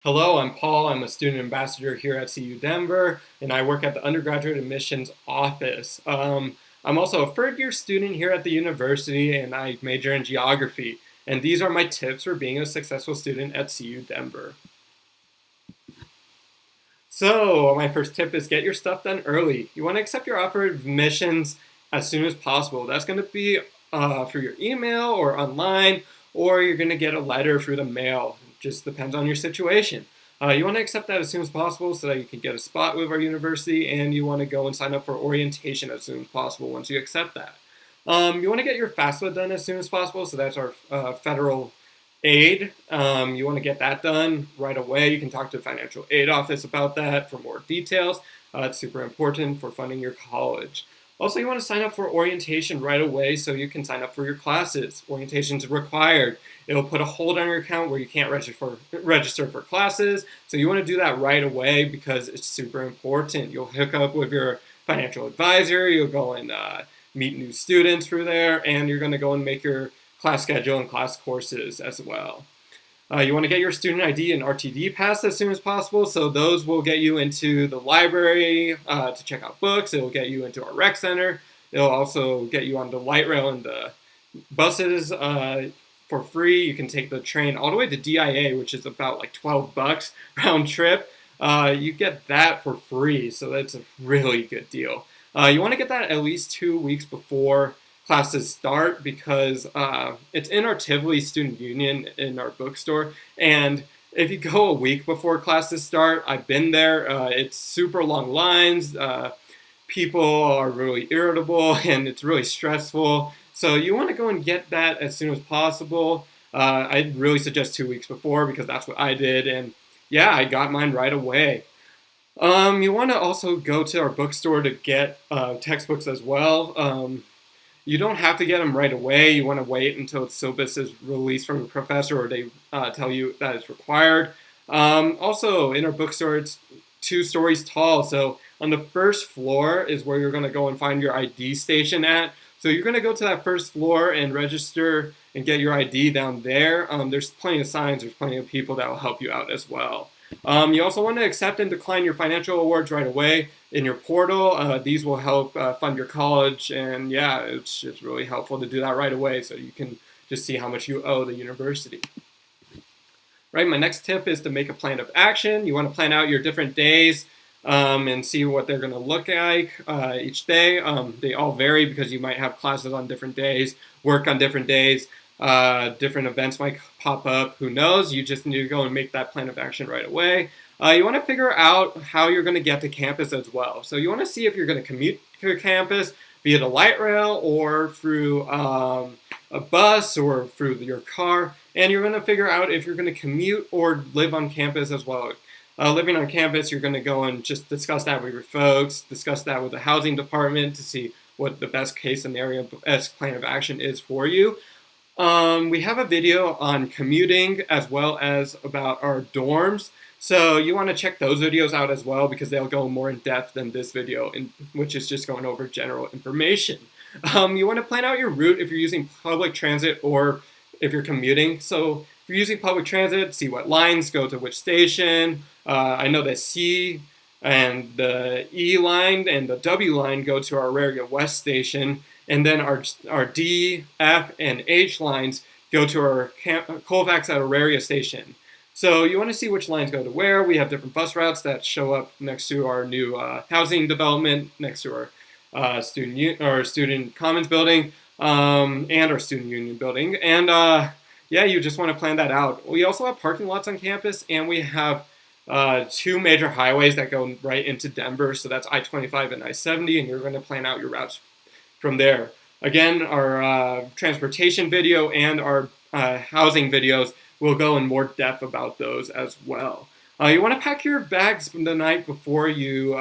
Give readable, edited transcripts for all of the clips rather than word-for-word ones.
Hello, I'm Paul. I'm a student ambassador here at CU Denver, and I work at the undergraduate admissions office. I'm also a third year student here at the university, and I major in geography. And these are my tips for being a successful student at CU Denver. So, my first tip is get your stuff done early. You want to accept your offer of admissions as soon as possible. That's going to be through your email or online, or you're going to get a letter through the mail. It just depends on your situation. You want to accept that as soon as possible so that you can get a spot with our university, and you want to go and sign up for orientation as soon as possible once you accept that. You want to get your FAFSA done as soon as possible, so that's our federal aid. You want to get that done right away. You can talk to the financial aid office about that for more details. It's super important for funding your college. Also, you want to sign up for orientation right away so you can sign up for your classes. Orientation is required. It'll put a hold on your account where you can't register for classes. So you want to do that right away because it's super important. You'll hook up with your financial advisor. You'll go and meet new students through there, and you're going to go and make your class schedule and class courses as well. You want to get your student ID and RTD pass as soon as possible. So those will get you into the library to check out books. It will get you into our rec center. It'll also get you on the light rail and the buses for free. You can take the train all the way to DIA, which is about like $12 round trip. You get that for free. So that's a really good deal. You want to get that at least 2 weeks before classes start because it's in our Tivoli Student Union in our bookstore. And if you go a week before classes start, I've been there. It's super long lines. People are really irritable and it's really stressful. So you want to go and get that as soon as possible. I'd really suggest 2 weeks before because that's what I did. And yeah, I got mine right away. You want to also go to our bookstore to get textbooks as well. You don't have to get them right away. You want to wait until the syllabus is released from the professor or they tell you that it's required. Also, in our bookstore, it's 2 stories tall. So on the first floor is where you're going to go and find your ID station at. So you're going to go to that first floor and register and get your ID down there. There's plenty of signs. There's plenty of people that will help you out as well. You also want to accept and decline your financial awards right away in your portal. These will help fund your college, and yeah, it's really helpful to do that right away so you can just see how much you owe the university. Right, my next tip is to make a plan of action. You want to plan out your different days and see what they're going to look like each day. They all vary because you might have classes on different days, work on different days. Different events might pop up. Who knows? You just need to go and make that plan of action right away. You want to figure out how you're going to get to campus as well. So you want to see if you're going to commute to campus via the light rail or through a bus or through your car. And you're going to figure out if you're going to commute or live on campus as well. Living on campus, you're going to go and just discuss that with your folks, discuss that with the housing department to see what the best case scenario, best plan of action is for you. We have a video on commuting as well as about our dorms. So you want to check those videos out as well because they'll go more in depth than this video, which is just going over general information. You want to plan out your route if you're using public transit or if you're commuting. So if you're using public transit, see what lines go to which station. I know the C and the E line and the W line go to our Auraria West station. And then our D, F, and H lines go to our Colfax at Auraria station. So you want to see which lines go to where. We have different bus routes that show up next to our new housing development, next to our student commons building, and our student union building. And yeah, you just want to plan that out. We also have parking lots on campus, and we have 2 major highways that go right into Denver. So that's I-25 and I-70, and you're going to plan out your routes from there. Again, our transportation video and our housing videos will go in more depth about those as well. You want to pack your bags the night before you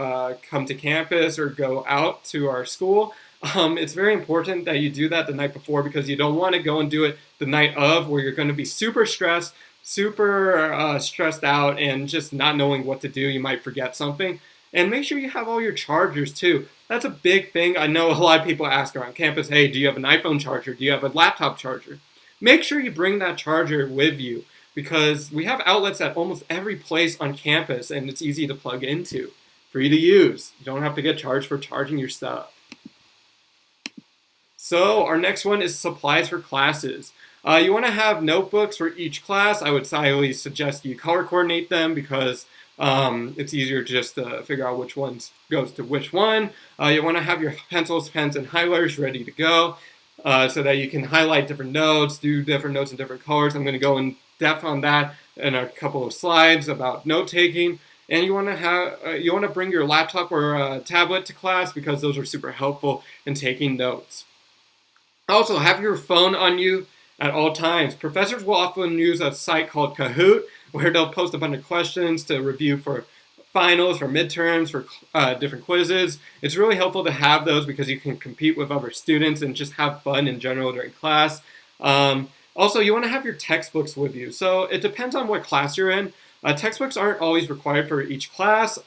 come to campus or go out to our school. It's very important that you do that the night before because you don't want to go and do it the night of where you're going to be super stressed, super stressed out, and just not knowing what to do. You might forget something. And make sure you have all your chargers too. That's a big thing. I know a lot of people ask around campus, hey, do you have an iPhone charger? Do you have a laptop charger? Make sure you bring that charger with you because we have outlets at almost every place on campus and it's easy to plug into. Free to use. You don't have to get charged for charging your stuff. So our next one is supplies for classes. You want to have notebooks for each class. I would highly suggest you color coordinate them because it's easier just to figure out which ones goes to which one. You want to have your pencils, pens, and highlighters ready to go so that you can highlight different notes, do different notes in different colors. I'm going to go in depth on that in a couple of slides about note taking. And you want to bring your laptop or tablet to class because those are super helpful in taking notes. Also, have your phone on you at all times. Professors will often use a site called Kahoot, where they'll post a bunch of questions to review for finals, for midterms, for different quizzes. It's really helpful to have those because you can compete with other students and just have fun in general during class. Also, you want to have your textbooks with you. So it depends on what class you're in. Textbooks aren't always required for each class.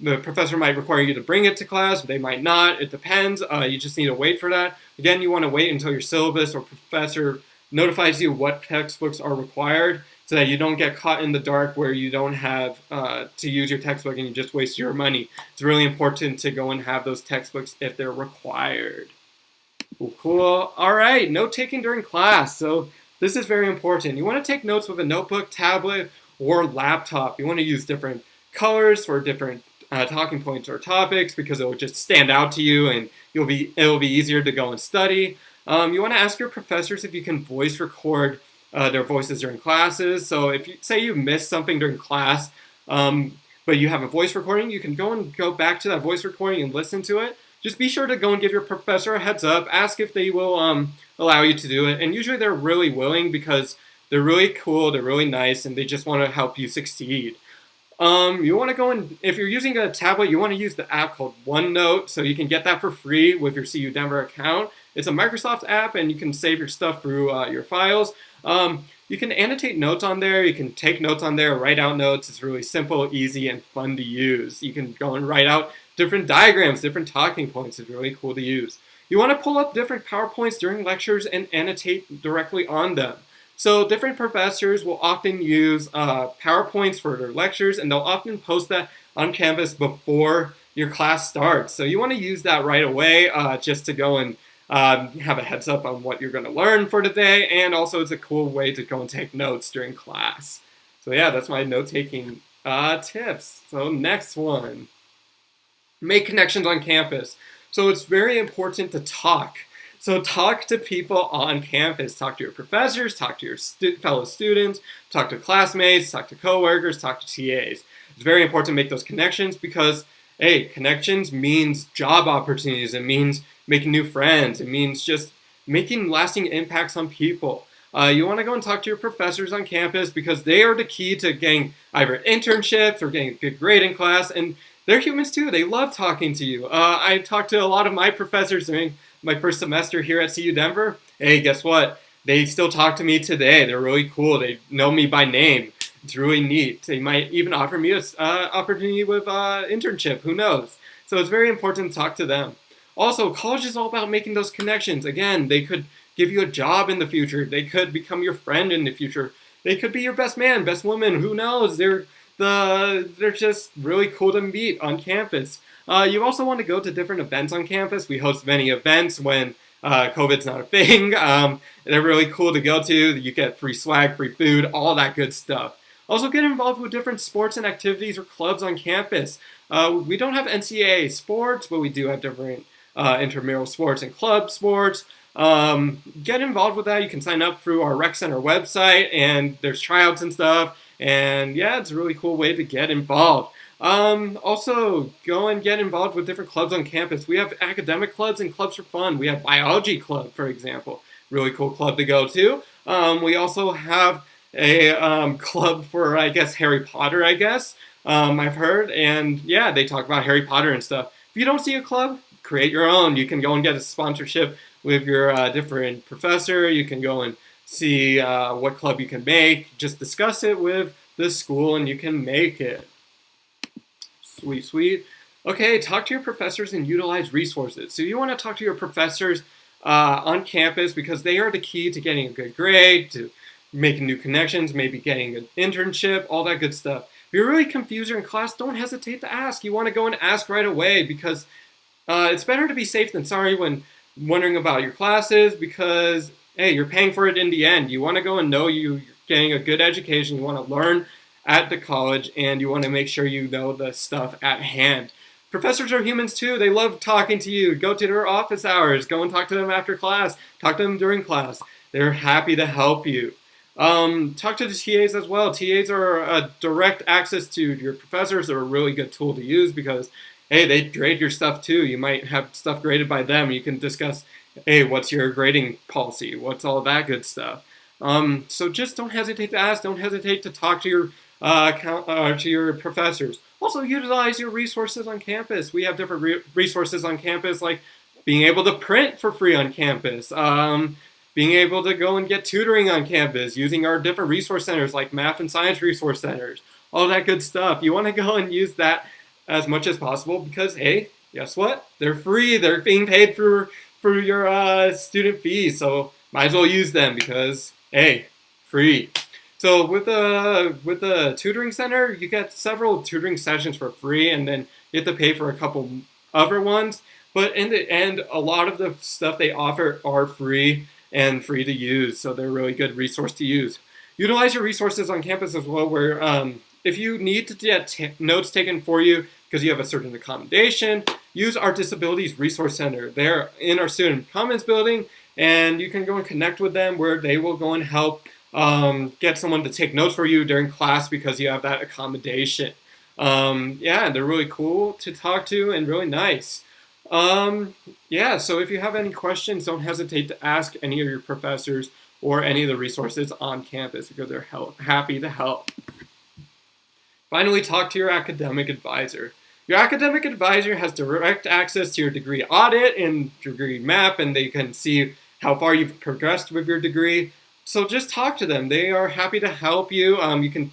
The professor might require you to bring it to class, they might not. It depends. You just need to wait for that. Again, you want to wait until your syllabus or professor notifies you what textbooks are required so that you don't get caught in the dark where you don't have to use your textbook and you just waste your money. It's really important to go and have those textbooks if they're required. Cool. All right, note taking during class. So this is very important. You want to take notes with a notebook, tablet, or laptop. You want to use different colors for different talking points or topics because it will just stand out to you and it'll be easier to go and study. You want to ask your professors if you can voice record their voices during classes. So if you say you missed something during class, but you have a voice recording, you can go back to that voice recording and listen to it. Just be sure to go and give your professor a heads up. Ask if they will allow you to do it. And usually they're really willing because they're really cool, they're really nice, and they just want to help you succeed. You want to go and, if you're using a tablet, you want to use the app called OneNote, so you can get that for free with your CU Denver account. It's a Microsoft app, and you can save your stuff through your files. You can annotate notes on there, you can take notes on there, write out notes. It's really simple, easy, and fun to use. You can go and write out different diagrams, different talking points. It's really cool to use. You want to pull up different PowerPoints during lectures and annotate directly on them. So different professors will often use PowerPoints for their lectures, and they'll often post that on campus before your class starts. So you want to use that right away just to go and have a heads up on what you're going to learn for the day, and also it's a cool way to go and take notes during class. So yeah, that's my note-taking tips. So next one, make connections on campus. So it's very important to talk. So talk to people on campus. Talk to your professors, talk to your fellow students, talk to classmates, talk to coworkers, talk to TAs. It's very important to make those connections because, hey, connections means job opportunities. It means making new friends. It means just making lasting impacts on people. You want to go and talk to your professors on campus because they are the key to getting either internships or getting a good grade in class, and they're humans too. They love talking to you. I talked to a lot of my professors during my first semester here at CU Denver. Hey, guess what? They still talk to me today. They're really cool. They know me by name. It's really neat. They might even offer me an opportunity with internship. Who knows? So it's very important to talk to them. Also, college is all about making those connections. Again, they could give you a job in the future. They could become your friend in the future. They could be your best man, best woman. Who knows? They're just really cool to meet on campus. You also want to go to different events on campus. We host many events when COVID's not a thing. They're really cool to go to. You get free swag, free food, all that good stuff. Also get involved with different sports and activities or clubs on campus. We don't have NCAA sports, but we do have different intramural sports and club sports. Get involved with that. You can sign up through our rec center website, and there's tryouts and stuff. And yeah, it's a really cool way to get involved. Also, go and get involved with different clubs on campus. We have academic clubs and clubs for fun. We have biology club, for example. Really cool club to go to. We also have a club for, I guess, Harry Potter, I've heard. And yeah, they talk about Harry Potter and stuff. If you don't see a club, create your own. You can go and get a sponsorship with your different professor. You can go and see what club you can make. Just discuss it with the school and you can make it. Sweet, sweet. Okay, talk to your professors and utilize resources. So you want to talk to your professors on campus because they are the key to getting a good grade, to making new connections, maybe getting an internship, all that good stuff. If you're really confused in class, don't hesitate to ask. You want to go and ask right away because it's better to be safe than sorry when wondering about your classes because, hey, you're paying for it in the end. You want to go and know you're getting a good education. You want to learn at the college, and you want to make sure you know the stuff at hand. Professors are humans too. They love talking to you. Go to their office hours. Go and talk to them after class. Talk to them during class. They're happy to help you. Talk to the TAs as well. TAs are a direct access to your professors. They're a really good tool to use because, hey, they grade your stuff too. You might have stuff graded by them. You can discuss, hey, what's your grading policy? What's all that good stuff? So just don't hesitate to ask. Don't hesitate to talk to your professors. Also, utilize your resources on campus. We have different resources on campus, like being able to print for free on campus, being able to go and get tutoring on campus, using our different resource centers like math and science resource centers, all that good stuff. You want to go and use that as much as possible because, hey, guess what? They're free. They're being paid for your student fees, so might as well use them because, hey, free. So with the tutoring center, you get several tutoring sessions for free, and then you have to pay for a couple other ones. But in the end, a lot of the stuff they offer are free and free to use, so they're a really good resource to use. Utilize your resources on campus as well, where if you need to get notes taken for you because you have a certain accommodation, use our Disabilities Resource Center. They're in our Student Commons building, and you can go and connect with them where they will go and help get someone to take notes for you during class because you have that accommodation. Yeah, they're really cool to talk to and really nice. Yeah, so if you have any questions, don't hesitate to ask any of your professors or any of the resources on campus because they're happy to help. Finally, talk to your academic advisor. Your academic advisor has direct access to your degree audit and degree map, and they can see how far you've progressed with your degree. So just talk to them. They are happy to help you. You can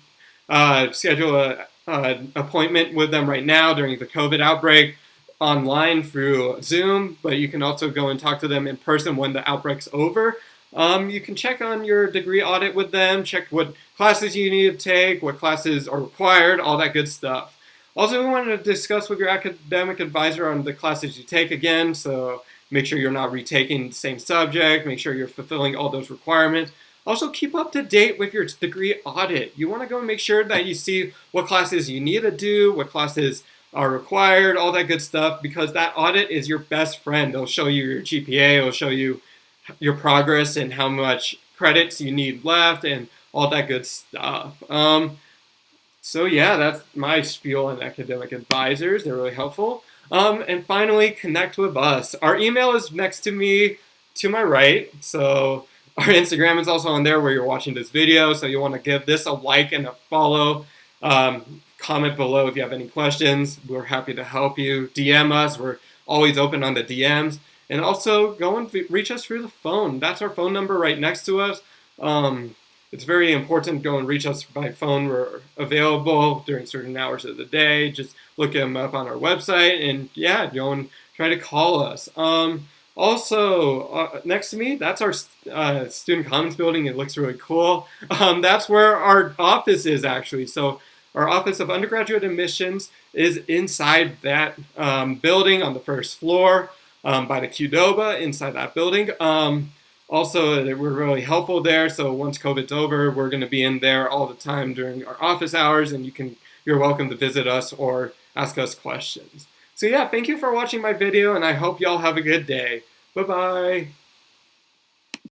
schedule an appointment with them right now during the COVID outbreak online through Zoom, but you can also go and talk to them in person when the outbreak's over. You can check on your degree audit with them, check what classes you need to take, what classes are required, all that good stuff. Also, we wanted to discuss with your academic advisor on the classes you take again, so make sure you're not retaking the same subject, make sure you're fulfilling all those requirements. Also, keep up to date with your degree audit. You want to go and make sure that you see what classes you need to do, what classes are required, all that good stuff, because that audit is your best friend. It'll show you your GPA, it'll show you your progress and how much credits you need left and all that good stuff. So yeah, that's my spiel on academic advisors. They're really helpful. And finally, connect with us. Our email is next to me to my right. So our Instagram is also on there where you're watching this video. So you want to give this a like and a follow. Comment below if you have any questions. We're happy to help you. DM us. We're always open on the DMs. And also go and reach us through the phone. That's our phone number right next to us. It's very important to go and reach us by phone. We're available during certain hours of the day. Just look them up on our website and yeah, go and try to call us. Also, next to me, that's our Student Commons building. It looks really cool. That's where our office is actually. So our Office of Undergraduate Admissions is inside that building on the first floor by the Qdoba inside that building. Also, we're really helpful there. So once COVID's over, we're going to be in there all the time during our office hours, and you're welcome to visit us or ask us questions. So yeah, thank you for watching my video, and I hope y'all have a good day. Bye-bye.